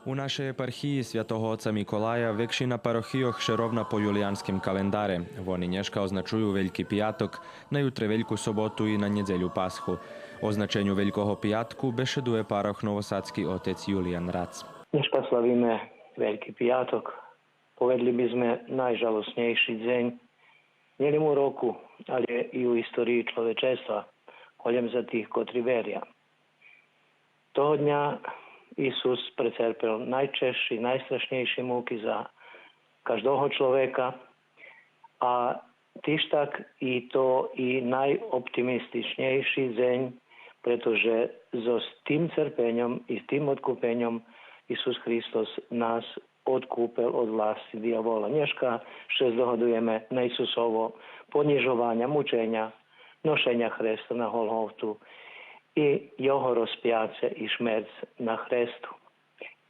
U našej eparchiji Svjatoho Oca Mikolaja väčšina parochioch še rovna po julijanskim kalendare. Oni dneška označujú Veľký piatok, na jutre Veľkú sobotu i na nedzeľu Paschu. O značeniu Veľkého piatku bešeduje paroch novosadský otec Julian Rac. Dneška slavíme Veľký piatok. Povedli by sme najžalostnejší deň nielen u roku, ale i u histórii človečenstva. Hoďam za tých, ktorí veria. Toho dňa Isus pretrpel najčešší, najstrašnejšie múky za každého človeka a tiež tak i to i najoptimističnejší deň, pretože so s tým trpením i s tým odkúpením Isus Kristus nás odkúpil od vlasti diavola. Dneška še zdohodujeme na Isusovo ponižovania, mučenia, nošenia Krista na Golgotu i jeho rozpjace i šmerc na Krestu.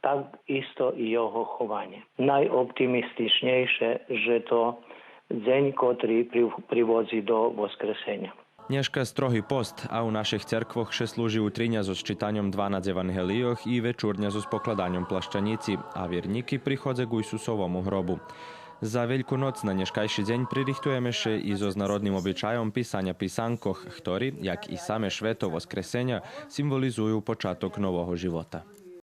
Tak isto i jeho chovanie. Najoptimističnejšie, že to deň, ktorý privodzi do voskresenia. Dneška strohý post a u našich cerkvoch še slúži utriňa so sčítaním 12 evangelioch i večúrňa so spokladaním plaščanici a vierníky prichodze k Isusovomu hrobu. Za Veľkú noc na dneškajší deň pririchtujeme še i so národným obyčajom písania písankoch, ktorí, jak i same šveto voskresenja, symbolizujú počatok nového života.